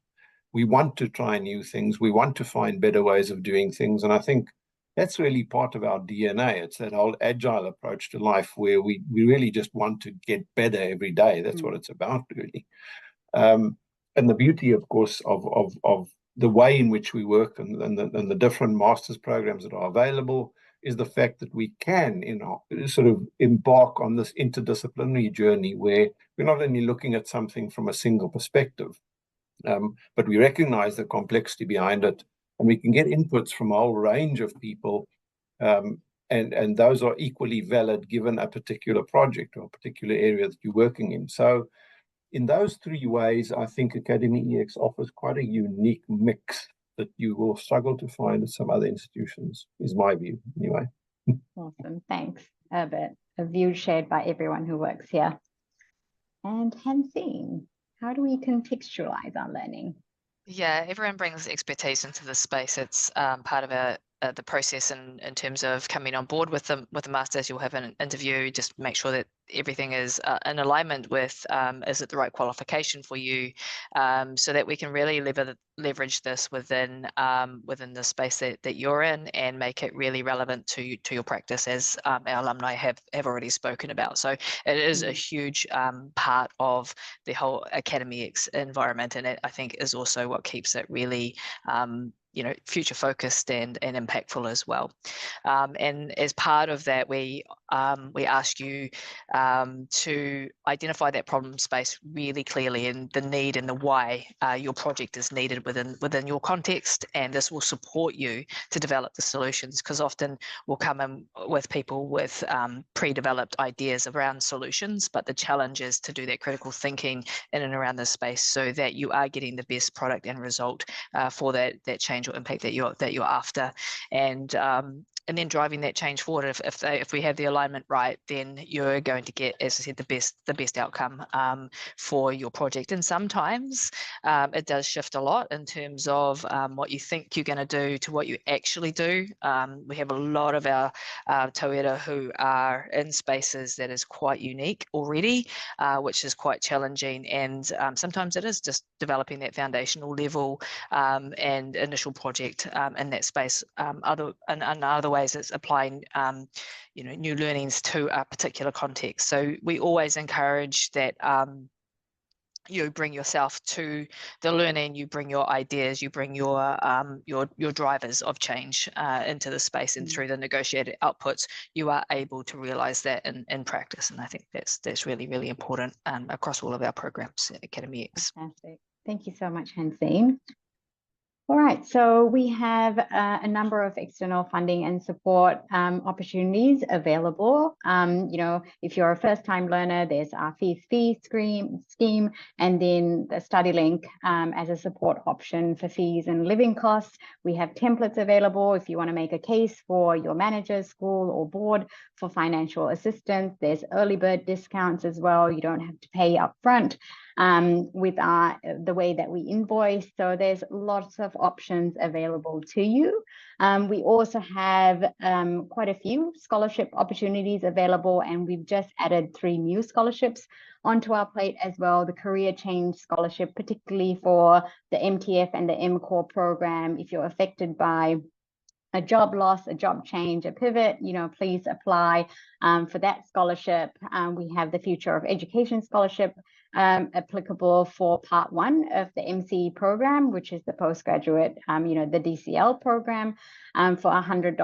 We want to try new things. We want to find better ways of doing things. And I think that's really part of our DNA. It's that whole agile approach to life where we really just want to get better every day. That's what it's about, really. And the beauty, of course, of the way in which we work and the different master's programs that are available is the fact that we can, sort of embark on this interdisciplinary journey where we're not only looking at something from a single perspective, but we recognize the complexity behind it, and we can get inputs from a whole range of people, and those are equally valid given a particular project or a particular area that you're working in. So in those three ways, I think academyEX offers quite a unique mix that you will struggle to find at some other institutions, is my view, anyway. Awesome, thanks, Herbert. A view shared by everyone who works here. And Hansine, how do we contextualize our learning? Yeah, everyone brings expertise into the space. It's part of the process in terms of coming on board with the masters. You'll have an interview, just make sure that everything is in alignment with is it the right qualification for you, so that we can really leverage this within the space that you're in and make it really relevant to your practice, as our alumni have already spoken about. So it is a huge part of the whole academyEX environment, and it, I think, is also what keeps it really future focused and impactful as well. And as part of that, we ask you to identify that problem space really clearly, and the need and the why your project is needed within your context, and this will support you to develop the solutions, because often we'll come in with people with pre-developed ideas around solutions, but the challenge is to do that critical thinking in and around this space so that you are getting the best product and result for that change or impact that you're after, and then driving that change forward. If we have the alignment right, then you're going to get, as I said, the best outcome for your project. And sometimes it does shift a lot in terms of what you think you're going to do to what you actually do. We have a lot of our tauira who are in spaces that is quite unique already, which is quite challenging. And sometimes it is just developing that foundational level and initial project in that space. Other ways, it's applying new learnings to a particular context. So we always encourage that you bring yourself to the learning, you bring your ideas, you bring your drivers of change into the space, and through the negotiated outputs, you are able to realize that in practice. And I think that's really, really important across all of our programs at academyEX. Fantastic. Thank you so much, Hansine. All right, so we have a number of external funding and support opportunities available. If you're a first-time learner, there's our fees scheme, and then the StudyLink as a support option for fees and living costs. We have templates available if you want to make a case for your manager, school, or board for financial assistance. There's early bird discounts as well. You don't have to pay upfront with the way that we invoice. So there's lots of options available to you. We also have quite a few scholarship opportunities available, and we've just added 3 new scholarships onto our plate as well. The Career Change Scholarship, particularly for the MTF and the MCORE program. If you're affected by a job loss, a job change, a pivot, please apply for that scholarship. We have the Future of Education Scholarship applicable for part 1 of the MCE program, which is the postgraduate, the DCL program. For $100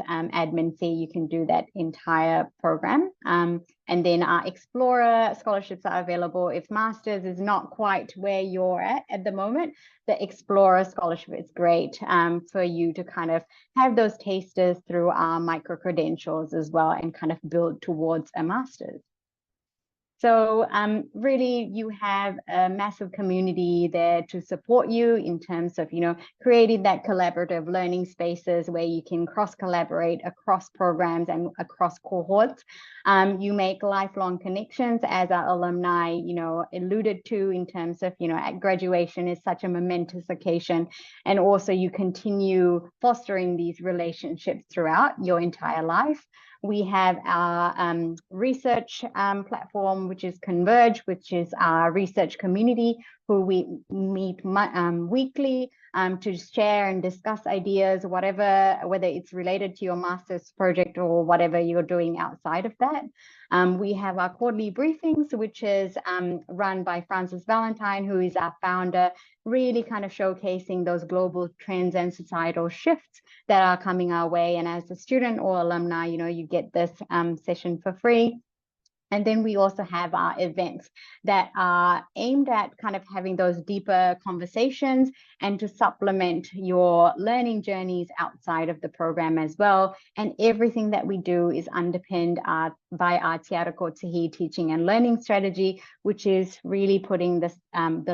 admin fee, you can do that entire program. And then our Explorer scholarships are available. If Masters is not quite where you're at the moment, the Explorer scholarship is great for you to kind of have those tasters through our micro-credentials as well, and kind of build towards a Master's. So really, you have a massive community there to support you in terms of, creating that collaborative learning spaces where you can cross-collaborate across programs and across cohorts. You make lifelong connections, as our alumni, alluded to, in terms of, at graduation is such a momentous occasion. And also you continue fostering these relationships throughout your entire life. We have our research platform, which is Converge, which is our research community, who we meet weekly to share and discuss ideas, whether it's related to your master's project or whatever you're doing outside of that. We have our quarterly briefings, which is run by Francis Valentine, who is our founder, really kind of showcasing those global trends and societal shifts that are coming our way. And as a student or alumni, you get this session for free. And then we also have our events that are aimed at kind of having those deeper conversations and to supplement your learning journeys outside of the program as well. And everything that we do is underpinned by our Te Arako Tihi teaching and learning strategy, which is really putting the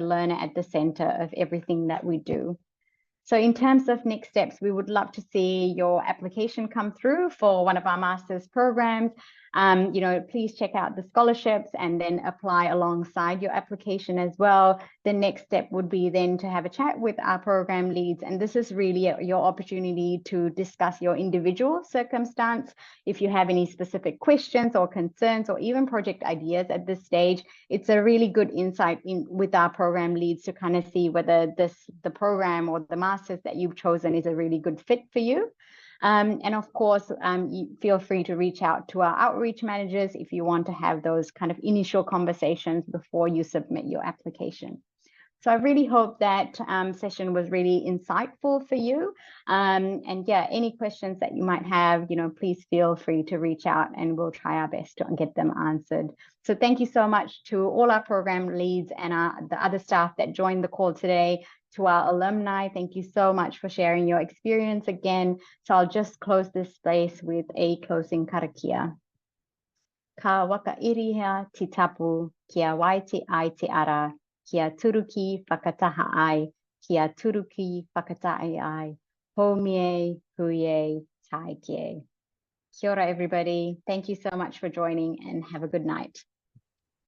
learner at the center of everything that we do. So in terms of next steps, we would love to see your application come through for one of our master's programs. Please check out the scholarships and then apply alongside your application as well. The next step would be then to have a chat with our program leads. And this is really your opportunity to discuss your individual circumstance. If you have any specific questions or concerns or even project ideas at this stage, it's a really good insight with our program leads to kind of see whether the program or the master's that you've chosen is a really good fit for you. And of course, you feel free to reach out to our outreach managers if you want to have those kind of initial conversations before you submit your application. So I really hope that session was really insightful for you. And yeah, any questions that you might have, please feel free to reach out and we'll try our best to get them answered. So thank you so much to all our program leads and the other staff that joined the call today. To our alumni, thank you so much for sharing your experience again. So I'll just close this space with a closing karakia. Ka wakairihia ti tapu, kia waiti ai te ara, kia turuki whakataha ai, kia turuki whakatai ai, homie huie tai kie. Kia ora, everybody. Thank you so much for joining and have a good night.